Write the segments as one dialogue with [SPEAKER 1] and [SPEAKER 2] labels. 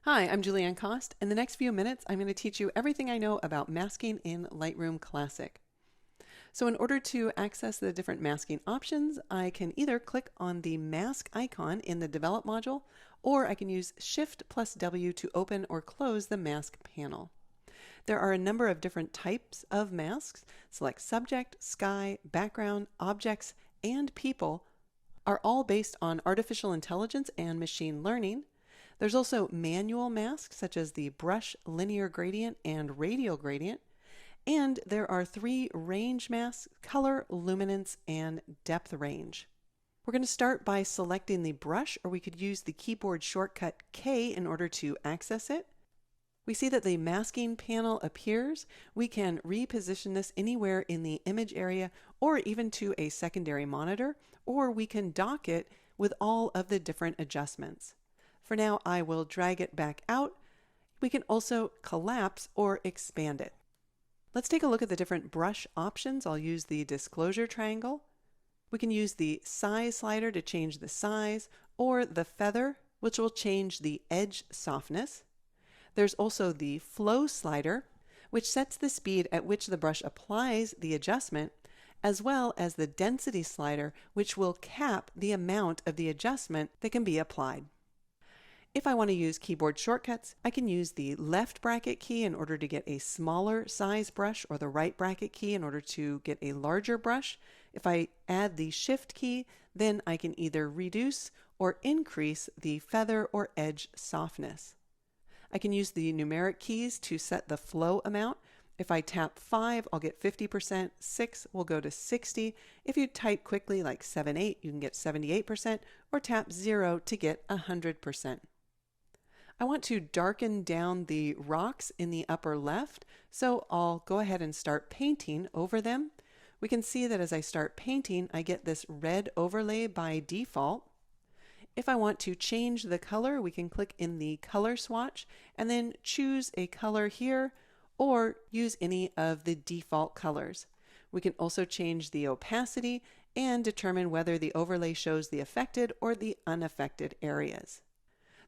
[SPEAKER 1] Hi, I'm Julieanne Kost. In the next few minutes, I'm going to teach you everything I know about masking in Lightroom Classic. So in order to access the different masking options, I can either click on the mask icon in the Develop module, or I can use Shift plus W to open or close the mask panel. There are a number of different types of masks. Select Subject, Sky, Background, Objects, and People are all based on artificial intelligence and machine learning. There's also manual masks such as the Brush, Linear Gradient, and Radial Gradient. And there are 3 range masks: Color, Luminance, and Depth Range. We're going to start by selecting the brush, or we could use the keyboard shortcut K in order to access it. We see that the masking panel appears. We can reposition this anywhere in the image area or even to a secondary monitor, or we can dock it with all of the different adjustments. For now, I will drag it back out. We can also collapse or expand it. Let's take a look at the different brush options. I'll use the disclosure triangle. We can use the size slider to change the size, or the feather, which will change the edge softness. There's also the flow slider, which sets the speed at which the brush applies the adjustment, as well as the density slider, which will cap the amount of the adjustment that can be applied. If I want to use keyboard shortcuts, I can use the left bracket key in order to get a smaller size brush, or the right bracket key in order to get a larger brush. If I add the shift key, then I can either reduce or increase the feather or edge softness. I can use the numeric keys to set the flow amount. If I tap 5, I'll get 50%, 6 will go to 60. If you type quickly like 7/8, you can get 78%, or tap 0 to get 100%. I want to darken down the rocks in the upper left, so I'll go ahead and start painting over them. We can see that as I start painting, I get this red overlay by default. If I want to change the color, we can click in the color swatch and then choose a color here, or use any of the default colors. We can also change the opacity and determine whether the overlay shows the affected or the unaffected areas.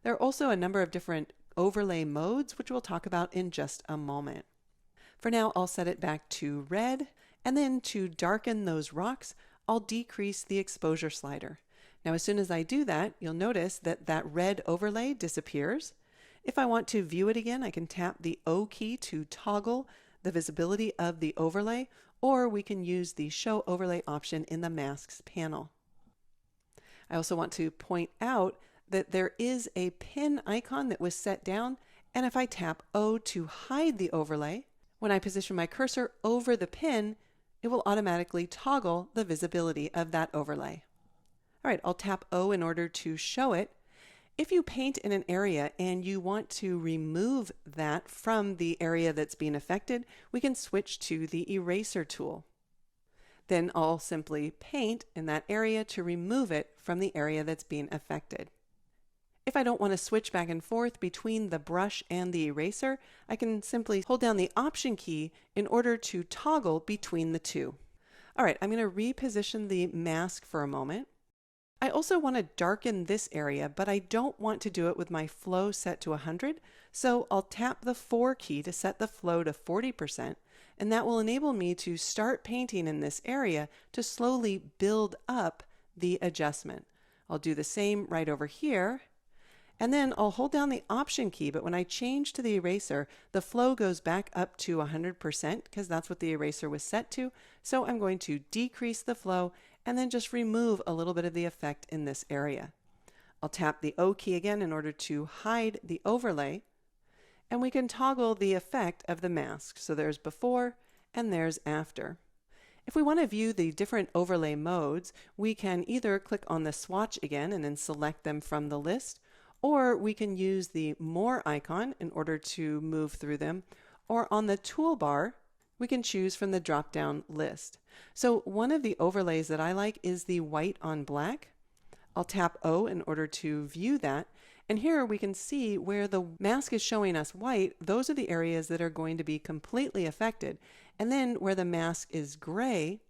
[SPEAKER 1] There are also a number of different overlay modes, which we'll talk about in just a moment. For now, I'll set it back to red, and then to darken those rocks, I'll decrease the exposure slider. Now, as soon as I do that, you'll notice that that red overlay disappears. If I want to view it again, I can tap the O key to toggle the visibility of the overlay, or we can use the Show Overlay option in the Masks panel. I also want to point out that there is a pin icon that was set down, and if I tap O to hide the overlay, when I position my cursor over the pin, it will automatically toggle the visibility of that overlay. All right, I'll tap O in order to show it. If you paint in an area and you want to remove that from the area that's being affected, we can switch to the eraser tool. Then I'll simply paint in that area to remove it from the area that's being affected. If I don't want to switch back and forth between the brush and the eraser, I can simply hold down the Option key in order to toggle between the two. All right, I'm going to reposition the mask for a moment. I also want to darken this area, but I don't want to do it with my flow set to 100, so I'll tap the 4 key to set the flow to 40%, and that will enable me to start painting in this area to slowly build up the adjustment. I'll do the same right over here. And then I'll hold down the Option key, but when I change to the eraser, the flow goes back up to 100% because that's what the eraser was set to. So I'm going to decrease the flow and then just remove a little bit of the effect in this area. I'll tap the O key again in order to hide the overlay, and we can toggle the effect of the mask. So there's before and there's after. If we want to view the different overlay modes, we can either click on the swatch again and then select them from the list, or we can use the More icon in order to move through them, or on the toolbar, we can choose from the drop-down list. So one of the overlays that I like is the white on black. I'll tap O in order to view that, and here we can see where the mask is showing us white. Those are the areas that are going to be completely affected. And then where the mask is gray,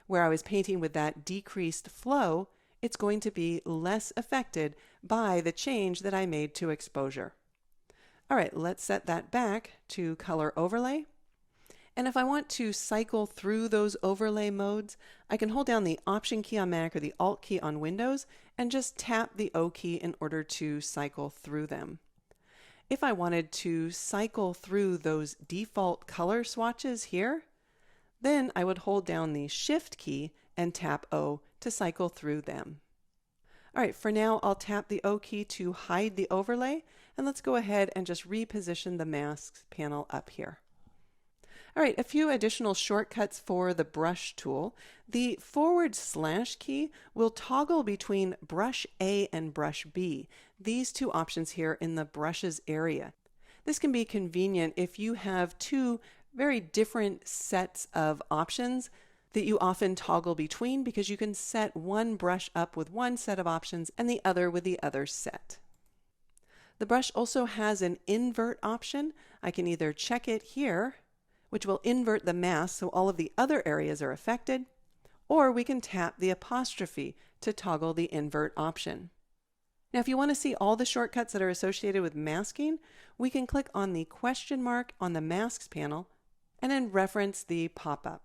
[SPEAKER 1] where I was painting with that decreased flow, it's going to be less affected by the change that I made to exposure. All right, let's set that back to color overlay. And if I want to cycle through those overlay modes, I can hold down the Option key on Mac or the Alt key on Windows and just tap the O key in order to cycle through them. If I wanted to cycle through those default color swatches here, then I would hold down the Shift key and tap O to cycle through them. All right, for now I'll tap the O key to hide the overlay, and let's go ahead and just reposition the masks panel up here. All right, a few additional shortcuts for the brush tool. The / key will toggle between brush A and brush B, these two options here in the brushes area. This can be convenient if you have two very different sets of options that you often toggle between, because you can set one brush up with one set of options and the other with the other set. The brush also has an invert option. I can either check it here, which will invert the mask so all of the other areas are affected, or we can tap the apostrophe to toggle the invert option. Now, if you want to see all the shortcuts that are associated with masking, we can click on the question mark on the Masks panel and then reference the pop-up.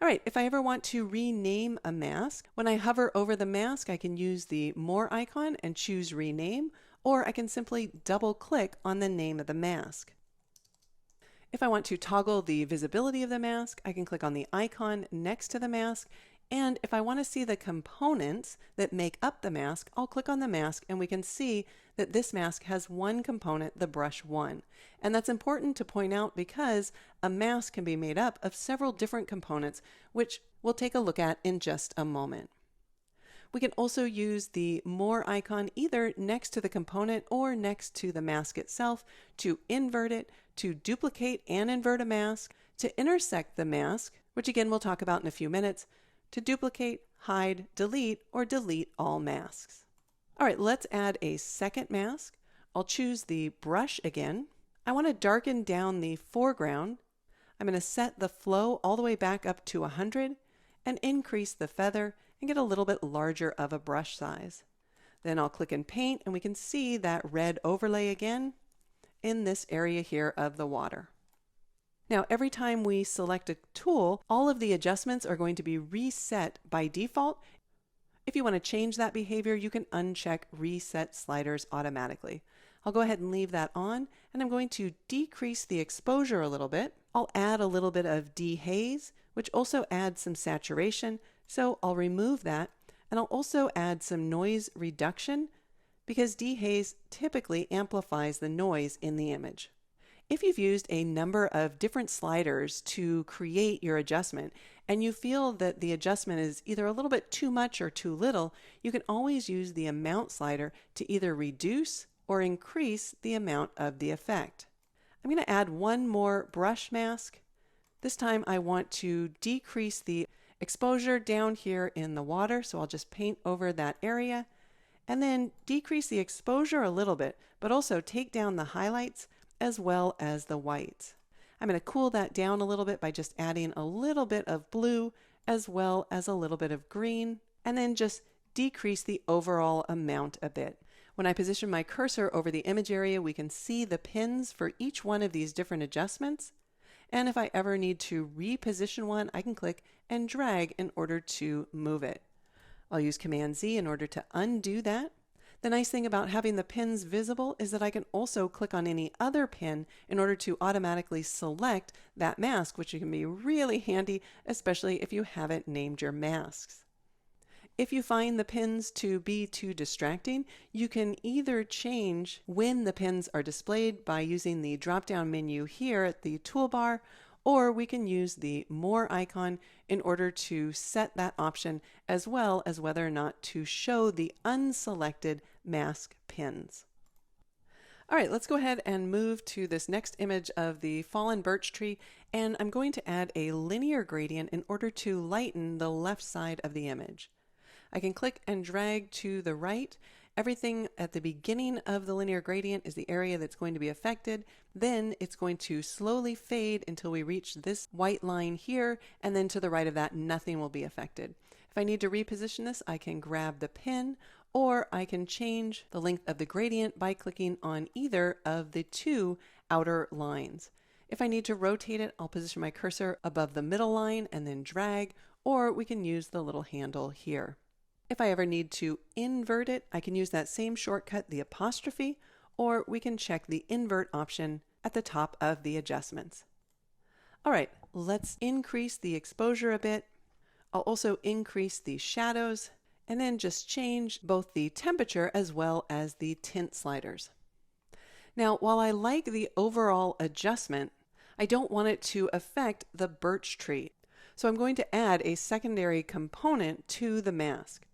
[SPEAKER 1] All right, if I ever want to rename a mask, when I hover over the mask, I can use the More icon and choose Rename, or I can simply double-click on the name of the mask. If I want to toggle the visibility of the mask, I can click on the icon next to the mask, and if I want to see the components that make up the mask, I'll click on the mask and we can see that this mask has one component, the brush 1. And that's important to point out because a mask can be made up of several different components, which we'll take a look at in just a moment. We can also use the More icon either next to the component or next to the mask itself to invert it, to duplicate and invert a mask, to intersect the mask, which again we'll talk about in a few minutes, to duplicate, hide, delete, or delete all masks. All right, let's add a second mask. I'll choose the brush again. I want to darken down the foreground. I'm going to set the flow all the way back up to 100 and increase the feather and get a little bit larger of a brush size. Then I'll click in Paint and we can see that red overlay again in this area here of the water. Now, every time we select a tool, all of the adjustments are going to be reset by default. If you want to change that behavior, you can uncheck Reset Sliders automatically. I'll go ahead and leave that on, and I'm going to decrease the exposure a little bit. I'll add a little bit of dehaze, which also adds some saturation, so I'll remove that, and I'll also add some noise reduction because dehaze typically amplifies the noise in the image. If you've used a number of different sliders to create your adjustment and you feel that the adjustment is either a little bit too much or too little, you can always use the amount slider to either reduce or increase the amount of the effect. I'm going to add one more brush mask. This time I want to decrease the exposure down here in the water, so I'll just paint over that area and then decrease the exposure a little bit, but also take down the highlights as well as the whites. I'm going to cool that down a little bit by just adding a little bit of blue as well as a little bit of green, and then just decrease the overall amount a bit. When I position my cursor over the image area, we can see the pins for each one of these different adjustments. And if I ever need to reposition one, I can click and drag in order to move it. I'll use Command Z in order to undo that. The nice thing about having the pins visible is that I can also click on any other pin in order to automatically select that mask, which can be really handy, especially if you haven't named your masks. If you find the pins to be too distracting, you can either change when the pins are displayed by using the drop-down menu here at the toolbar, or we can use the More icon in order to set that option, as well as whether or not to show the unselected mask pins. All right, let's go ahead and move to this next image of the fallen birch tree, and I'm going to add a linear gradient in order to lighten the left side of the image. I can click and drag to the right. Everything at the beginning of the linear gradient is the area that's going to be affected. Then it's going to slowly fade until we reach this white line here, and then to the right of that, nothing will be affected. If I need to reposition this, I can grab the pin, or I can change the length of the gradient by clicking on either of the two outer lines. If I need to rotate it, I'll position my cursor above the middle line and then drag, or we can use the little handle here. If I ever need to invert it, I can use that same shortcut, the apostrophe, or we can check the invert option at the top of the adjustments. All right, let's increase the exposure a bit. I'll also increase the shadows and then just change both the temperature as well as the tint sliders. Now, while I like the overall adjustment, I don't want it to affect the birch tree. So I'm going to add a secondary component to the mask.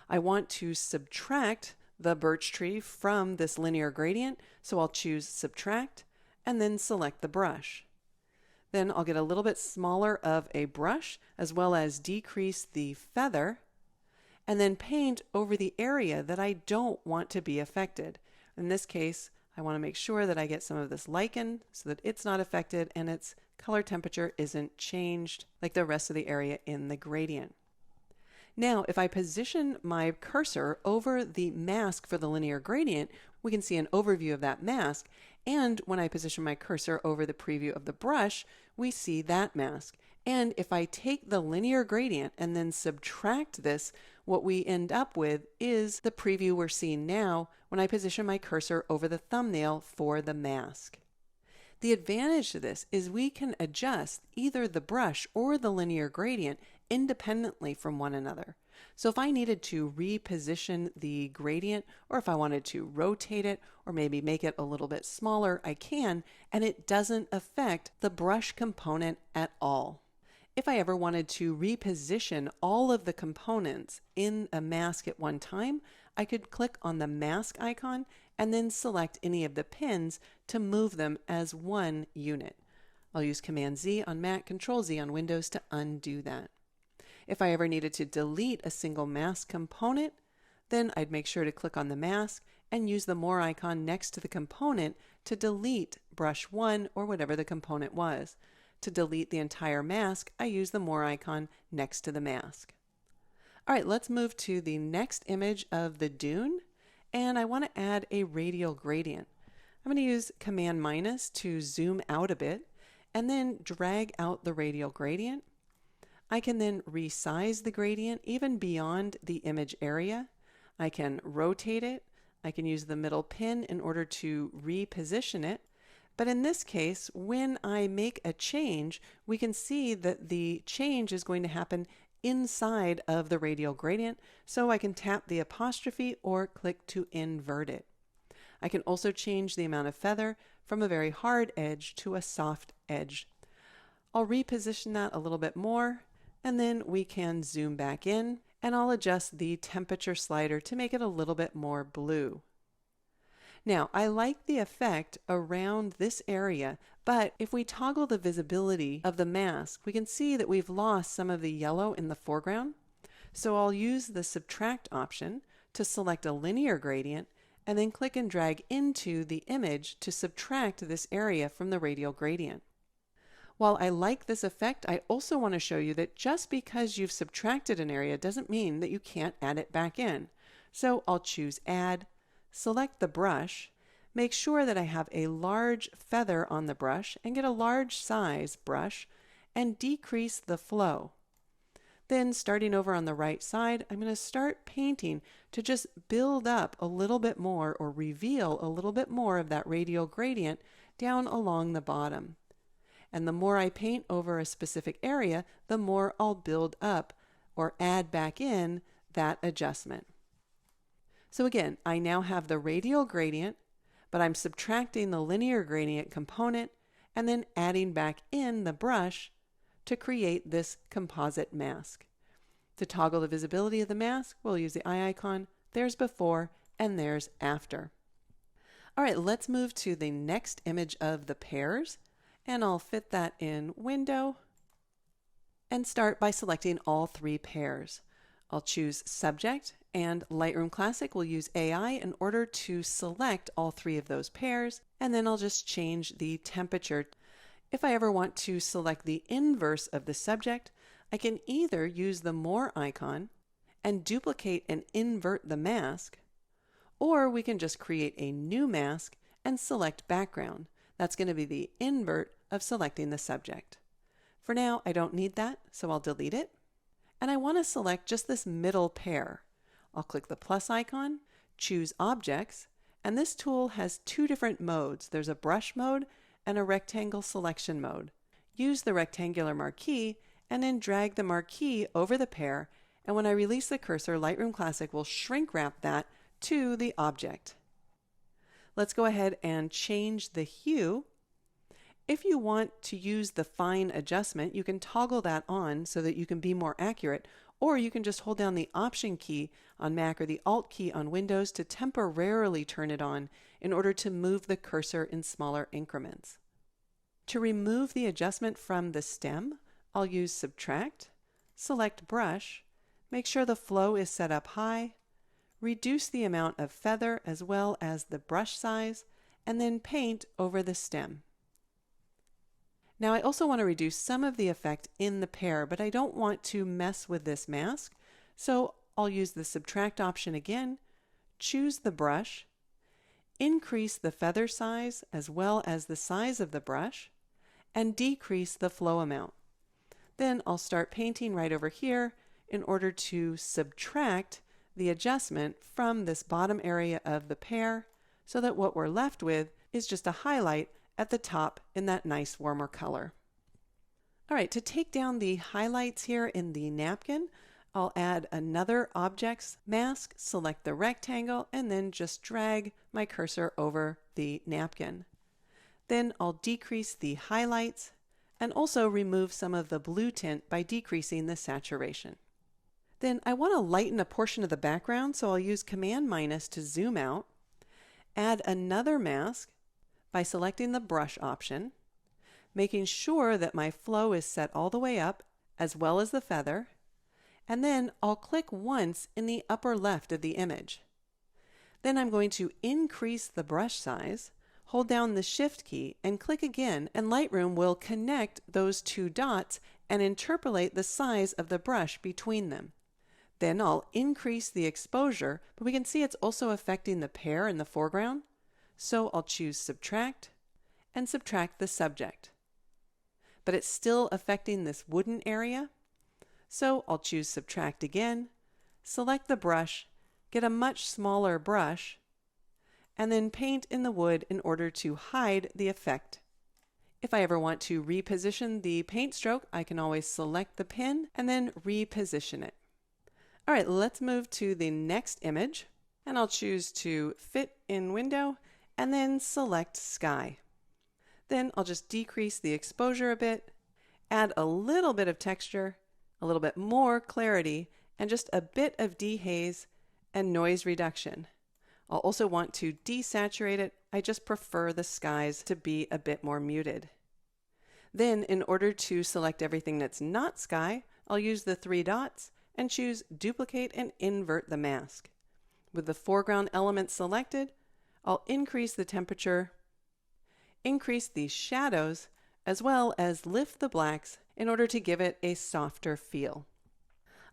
[SPEAKER 1] I want to subtract the birch tree from this linear gradient, so I'll choose Subtract and then select the brush. Then I'll get a little bit smaller of a brush as well as decrease the feather and then paint over the area that I don't want to be affected. In this case, I want to make sure that I get some of this lichen so that it's not affected and its color temperature isn't changed like the rest of the area in the gradient. Now, if I position my cursor over the mask for the linear gradient, we can see an overview of that mask. And when I position my cursor over the preview of the brush, we see that mask. And if I take the linear gradient and then subtract this, what we end up with is the preview we're seeing now when I position my cursor over the thumbnail for the mask. The advantage to this is we can adjust either the brush or the linear gradient independently from one another. So if I needed to reposition the gradient, or if I wanted to rotate it, or maybe make it a little bit smaller, I can, and it doesn't affect the brush component at all. If I ever wanted to reposition all of the components in a mask at one time, I could click on the mask icon and then select any of the pins to move them as one unit. I'll use Command Z on Mac, Control Z on Windows to undo that. If I ever needed to delete a single mask component, then I'd make sure to click on the mask and use the More icon next to the component to delete brush 1 or whatever the component was. To delete the entire mask, I use the More icon next to the mask. All right, let's move to the next image of the dune, and I want to add a radial gradient. I'm going to use Command minus to zoom out a bit and then drag out the radial gradient. I can then resize the gradient even beyond the image area. I can rotate it. I can use the middle pin in order to reposition it. But in this case, when I make a change, we can see that the change is going to happen inside of the radial gradient, so I can tap the apostrophe or click to invert it. I can also change the amount of feather from a very hard edge to a soft edge. I'll reposition that a little bit more, and then we can zoom back in, and I'll adjust the temperature slider to make it a little bit more blue. Now, I like the effect around this area, but if we toggle the visibility of the mask, we can see that we've lost some of the yellow in the foreground. So I'll use the Subtract option to select a linear gradient and then click and drag into the image to subtract this area from the radial gradient. While I like this effect, I also want to show you that just because you've subtracted an area doesn't mean that you can't add it back in. So I'll choose Add, select the brush, make sure that I have a large feather on the brush and get a large size brush and decrease the flow. Then starting over on the right side, I'm going to start painting to just build up a little bit more or reveal a little bit more of that radial gradient down along the bottom. And the more I paint over a specific area, the more I'll build up or add back in that adjustment. So again, I now have the radial gradient, but I'm subtracting the linear gradient component and then adding back in the brush to create this composite mask. To toggle the visibility of the mask, we'll use the eye icon. There's before and there's after. All right, let's move to the next image of the pears, and I'll fit that in Window and start by selecting all three pears. I'll choose Subject, and Lightroom Classic will use AI in order to select all three of those pairs, and then I'll just change the temperature. If I ever want to select the inverse of the subject, I can either use the More icon and duplicate and invert the mask, or we can just create a new mask and select background. That's going to be the invert of selecting the subject. For now, I don't need that, so I'll delete it. And I want to select just this middle pair. I'll click the plus icon, choose Objects, and this tool has two different modes. There's a brush mode and a rectangle selection mode. Use the rectangular marquee and then drag the marquee over the pair, and when I release the cursor, Lightroom Classic will shrink wrap that to the object. Let's go ahead and change the hue. If you want to use the fine adjustment, you can toggle that on so that you can be more accurate, or you can just hold down the Option key on Mac or the Alt key on Windows to temporarily turn it on in order to move the cursor in smaller increments. To remove the adjustment from the stem, I'll use Subtract, select Brush, make sure the flow is set up high, reduce the amount of feather as well as the brush size, and then paint over the stem. Now I also want to reduce some of the effect in the pair, but I don't want to mess with this mask, so I'll use the Subtract option again, choose the brush, increase the feather size as well as the size of the brush, and decrease the flow amount. Then I'll start painting right over here in order to subtract the adjustment from this bottom area of the pair so that what we're left with is just a highlight at the top in that nice warmer color. All right, to take down the highlights here in the napkin, I'll add another Objects mask, select the rectangle, and then just drag my cursor over the napkin. Then I'll decrease the highlights and also remove some of the blue tint by decreasing the saturation. Then I want to lighten a portion of the background, so I'll use Command- to zoom out, add another mask by selecting the brush option, making sure that my flow is set all the way up as well as the feather, and then I'll click once in the upper left of the image. Then I'm going to increase the brush size, hold down the Shift key and click again, and Lightroom will connect those two dots and interpolate the size of the brush between them. Then I'll increase the exposure, but we can see it's also affecting the pair in the foreground. So I'll choose Subtract and subtract the subject. But it's still affecting this wooden area. So I'll choose Subtract again, select the brush, get a much smaller brush, and then paint in the wood in order to hide the effect. If I ever want to reposition the paint stroke, I can always select the pin and then reposition it. All right, let's move to the next image, and I'll choose to Fit in Window and then select Sky. Then I'll just decrease the exposure a bit, add a little bit of texture, a little bit more clarity, and just a bit of dehaze and noise reduction. I'll also want to desaturate it. I just prefer the skies to be a bit more muted. Then, in order to select everything that's not sky, I'll use the three dots and choose Duplicate and Invert the Mask. With the foreground element selected, I'll increase the temperature, increase the shadows, as well as lift the blacks in order to give it a softer feel.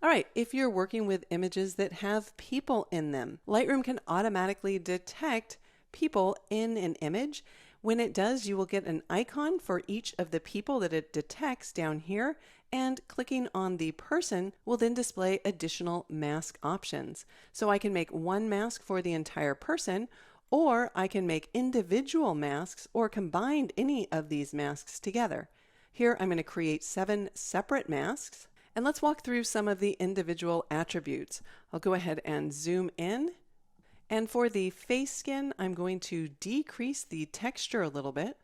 [SPEAKER 1] All right, if you're working with images that have people in them, Lightroom can automatically detect people in an image. When it does, you will get an icon for each of the people that it detects down here, and clicking on the person will then display additional mask options. So I can make one mask for the entire person, or I can make individual masks or combine any of these masks together. Here I'm going to create 7 separate masks, and let's walk through some of the individual attributes. I'll go ahead and zoom in, and for the face skin I'm going to decrease the texture a little bit.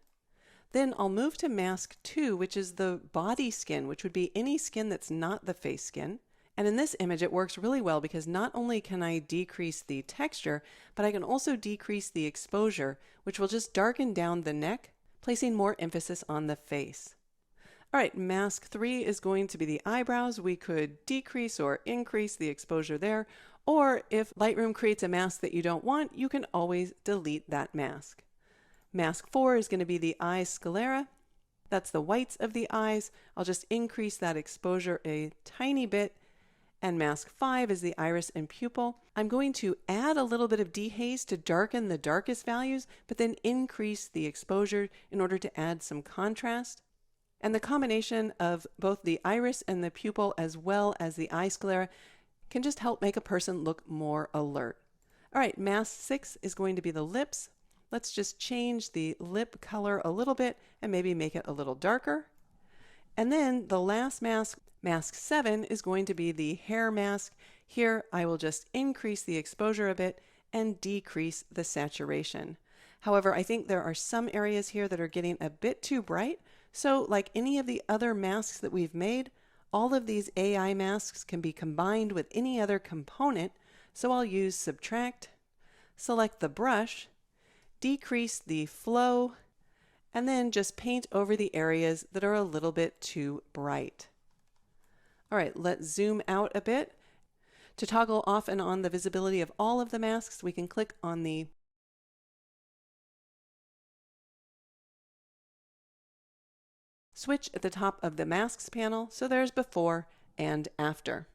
[SPEAKER 1] Then I'll move to mask 2, which is the body skin, which would be any skin that's not the face skin. And in this image, it works really well because not only can I decrease the texture, but I can also decrease the exposure, which will just darken down the neck, placing more emphasis on the face. All right, mask 3 is going to be the eyebrows. We could decrease or increase the exposure there, or if Lightroom creates a mask that you don't want, you can always delete that mask. Mask 4 is going to be the eye sclera. That's the whites of the eyes. I'll just increase that exposure a tiny bit, and mask 5 is the iris and pupil. I'm going to add a little bit of dehaze to darken the darkest values, but then increase the exposure in order to add some contrast. And the combination of both the iris and the pupil as well as the eye sclera can just help make a person look more alert. All right, mask 6 is going to be the lips. Let's just change the lip color a little bit and maybe make it a little darker. And then the last mask, mask 7, is going to be the hair mask. Here I will just increase the exposure a bit and decrease the saturation. However, I think there are some areas here that are getting a bit too bright. So like any of the other masks that we've made, all of these AI masks can be combined with any other component. So I'll use subtract, select the brush, decrease the flow, and then just paint over the areas that are a little bit too bright. All right, let's zoom out a bit. To toggle off and on the visibility of all of the masks, we can click on the switch at the top of the masks panel. So there's before and after.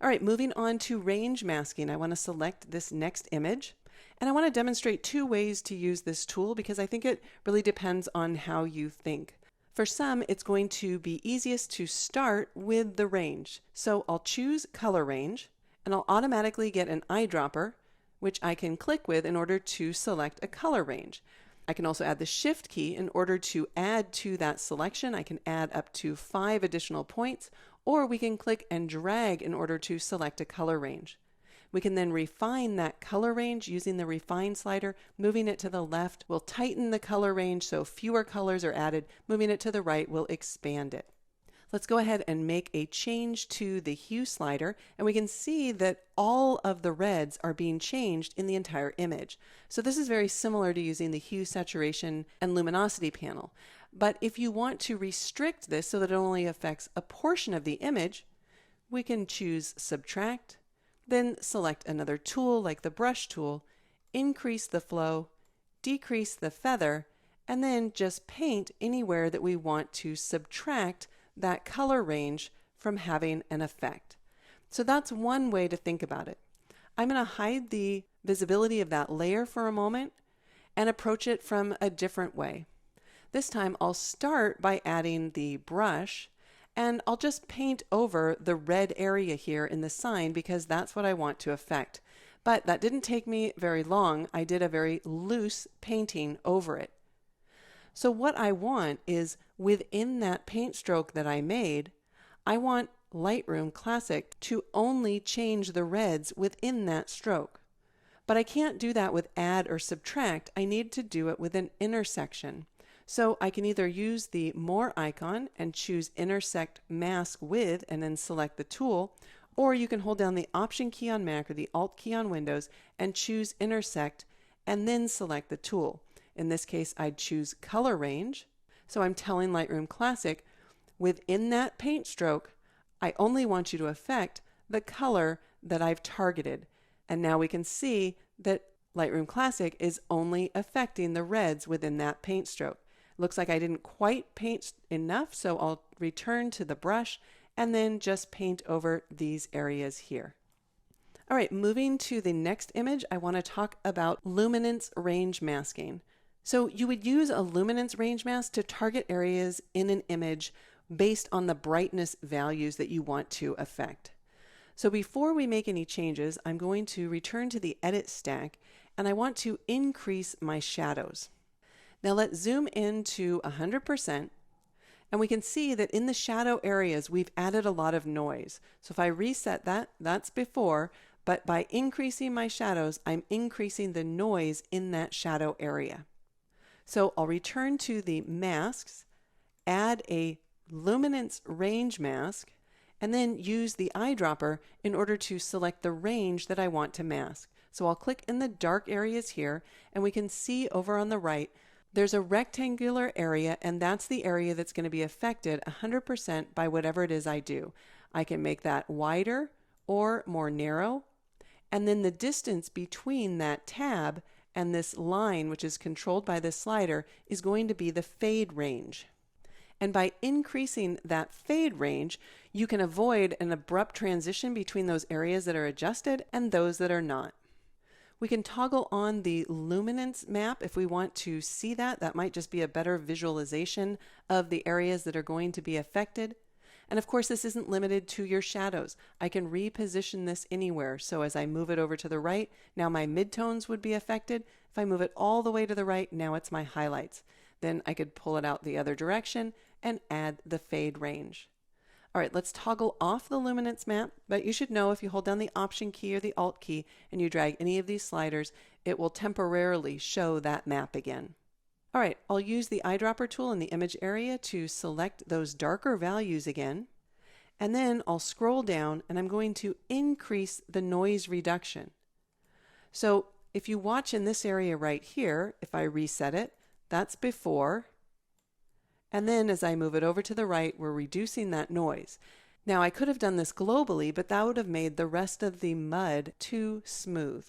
[SPEAKER 1] All right, moving on to range masking. I want to select this next image. And I want to demonstrate 2 ways to use this tool because I think it really depends on how you think. For some, it's going to be easiest to start with the range. So I'll choose color range and I'll automatically get an eyedropper, which I can click with in order to select a color range. I can also add the shift key in order to add to that selection. I can add up to 5 additional points, or we can click and drag in order to select a color range. We can then refine that color range using the refine slider. Moving it to the left will tighten the color range so fewer colors are added. Moving it to the right will expand it. Let's go ahead and make a change to the hue slider, and we can see that all of the reds are being changed in the entire image. So this is very similar to using the hue, saturation, and luminosity panel. But if you want to restrict this so that it only affects a portion of the image, we can choose subtract, then select another tool like the brush tool, increase the flow, decrease the feather, and then just paint anywhere that we want to subtract that color range from having an effect. So that's one way to think about it. I'm going to hide the visibility of that layer for a moment and approach it from a different way. This time I'll start by adding the brush, and I'll just paint over the red area here in the sign because that's what I want to affect. But that didn't take me very long. I did a very loose painting over it. So what I want is within that paint stroke that I made, I want Lightroom Classic to only change the reds within that stroke. But I can't do that with add or subtract. I need to do it with an intersection. So I can either use the more icon and choose Intersect Mask with and then select the tool, or you can hold down the Option key on Mac or the Alt key on Windows and choose Intersect and then select the tool. In this case, I'd choose Color Range. So I'm telling Lightroom Classic, within that paint stroke, I only want you to affect the color that I've targeted. And now we can see that Lightroom Classic is only affecting the reds within that paint stroke. Looks like I didn't quite paint enough, so I'll return to the brush and then just paint over these areas here. All right, moving to the next image, I want to talk about luminance range masking. So you would use a luminance range mask to target areas in an image based on the brightness values that you want to affect. So before we make any changes, I'm going to return to the edit stack and I want to increase my shadows. Now let's zoom in to 100%, and we can see that in the shadow areas we've added a lot of noise. So if I reset that, that's before, but by increasing my shadows, I'm increasing the noise in that shadow area. So I'll return to the masks, add a luminance range mask, and then use the eyedropper in order to select the range that I want to mask. So I'll click in the dark areas here, and we can see over on the right there's a rectangular area, and that's the area that's going to be affected 100% by whatever it is I do. I can make that wider or more narrow, and then the distance between that tab and this line, which is controlled by this slider, is going to be the fade range. And by increasing that fade range, you can avoid an abrupt transition between those areas that are adjusted and those that are not. We can toggle on the luminance map if we want to see that. That might just be a better visualization of the areas that are going to be affected. And of course, this isn't limited to your shadows. I can reposition this anywhere. So as I move it over to the right, now my midtones would be affected. If I move it all the way to the right, now it's my highlights. Then I could pull it out the other direction and add the fade range. All right, let's toggle off the luminance map, but you should know if you hold down the Option key or the Alt key and you drag any of these sliders, it will temporarily show that map again. All right, I'll use the eyedropper tool in the image area to select those darker values again, and then I'll scroll down and I'm going to increase the noise reduction. So if you watch in this area right here, if I reset it, that's before. And then as I move it over to the right, we're reducing that noise. Now I could have done this globally, but that would have made the rest of the mud too smooth.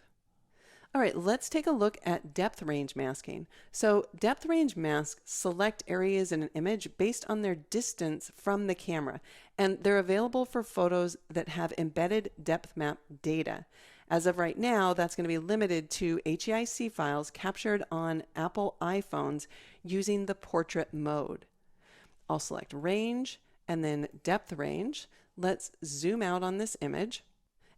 [SPEAKER 1] All right, let's take a look at depth range masking. So depth range masks select areas in an image based on their distance from the camera, and they're available for photos that have embedded depth map data. As of right now, that's going to be limited to HEIC files captured on Apple iPhones using the portrait mode. I'll select range and then depth range. Let's zoom out on this image.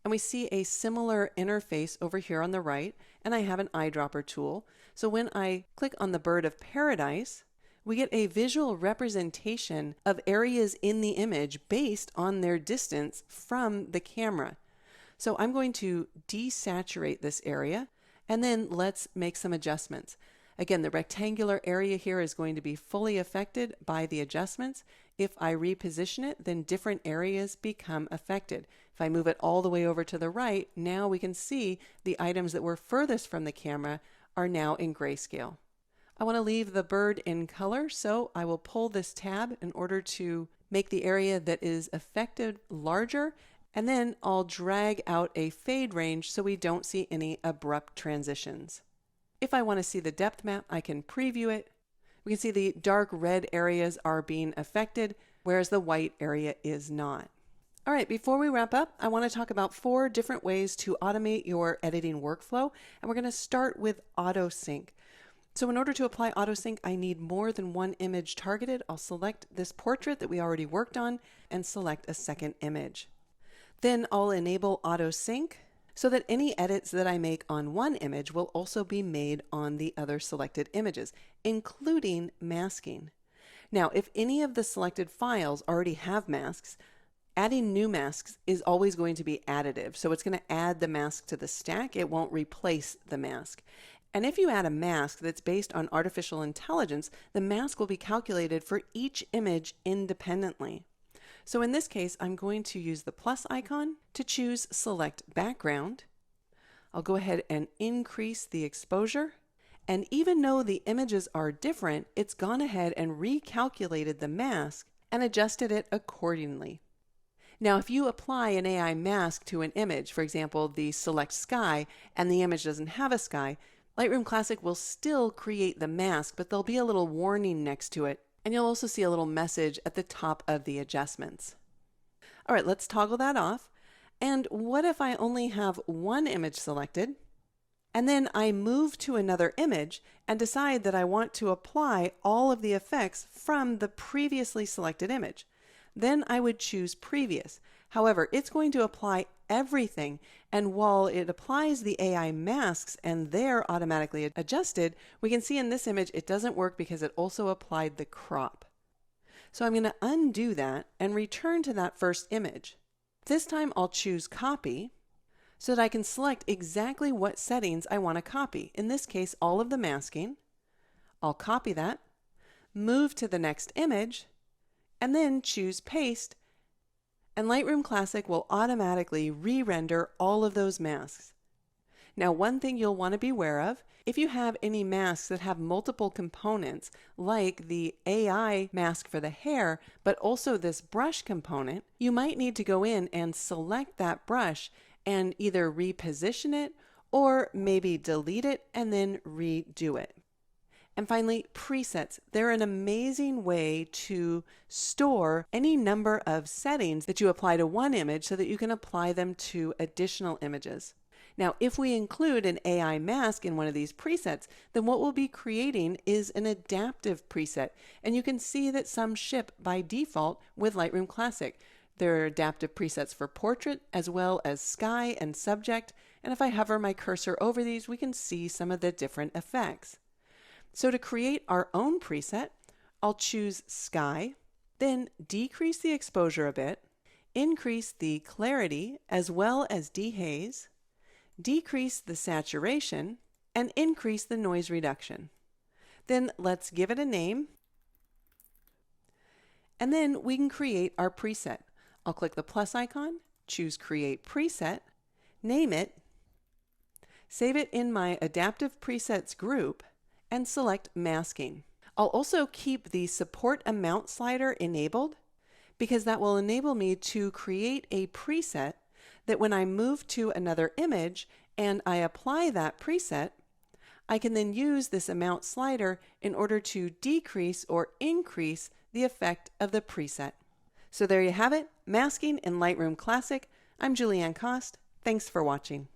[SPEAKER 1] And we see a similar interface over here on the right, and I have an eyedropper tool. So when I click on the bird of paradise, we get a visual representation of areas in the image based on their distance from the camera. So I'm going to desaturate this area, and then let's make some adjustments. Again, the rectangular area here is going to be fully affected by the adjustments. If I reposition it, then different areas become affected. If I move it all the way over to the right, now we can see the items that were furthest from the camera are now in grayscale. I want to leave the bird in color, so I will pull this tab in order to make the area that is affected larger, and then I'll drag out a fade range so we don't see any abrupt transitions. If I want to see the depth map, I can preview it. We can see the dark red areas are being affected, whereas the white area is not. All right, before we wrap up, I want to talk about 4 different ways to automate your editing workflow, and we're going to start with auto sync. So in order to apply auto sync, I need more than one image targeted. I'll select this portrait that we already worked on and select a second image. Then I'll enable auto sync so that any edits that I make on one image will also be made on the other selected images, including masking. Now, if any of the selected files already have masks, adding new masks is always going to be additive. So it's going to add the mask to the stack. It won't replace the mask. And if you add a mask that's based on artificial intelligence, the mask will be calculated for each image independently. So in this case, I'm going to use the plus icon to choose Select Background. I'll go ahead and increase the exposure. And even though the images are different, it's gone ahead and recalculated the mask and adjusted it accordingly. Now, if you apply an AI mask to an image, for example, the Select Sky, and the image doesn't have a sky, Lightroom Classic will still create the mask, but there'll be a little warning next to it. And you'll also see a little message at the top of the adjustments. All right, let's toggle that off. And what if I only have one image selected, and then I move to another image and decide that I want to apply all of the effects from the previously selected image? Then I would choose Previous. However, it's going to apply everything, and while it applies the AI masks and they're automatically adjusted, we can see in this image it doesn't work because it also applied the crop. So I'm going to undo that and return to that first image. This time I'll choose Copy so that I can select exactly what settings I want to copy. In this case, all of the masking. I'll copy that, move to the next image, and then choose Paste, and Lightroom Classic will automatically re-render all of those masks. Now, one thing you'll want to be aware of, if you have any masks that have multiple components, like the AI mask for the hair, but also this brush component, you might need to go in and select that brush and either reposition it or maybe delete it and then redo it. And finally, presets. They're an amazing way to store any number of settings that you apply to one image so that you can apply them to additional images. Now, if we include an AI mask in one of these presets, then what we'll be creating is an adaptive preset. And you can see that some ship by default with Lightroom Classic. There are adaptive presets for portrait as well as sky and subject. And if I hover my cursor over these, we can see some of the different effects. So to create our own preset, I'll choose sky, then decrease the exposure a bit, increase the clarity as well as dehaze, decrease the saturation, and increase the noise reduction. Then let's give it a name, and then we can create our preset. I'll click the plus icon, choose Create Preset, name it, save it in my Adaptive Presets group, and select Masking. I'll also keep the Support Amount slider enabled because that will enable me to create a preset that when I move to another image and I apply that preset, I can then use this amount slider in order to decrease or increase the effect of the preset. So there you have it, masking in Lightroom Classic. I'm Julieanne Kost. Thanks for watching.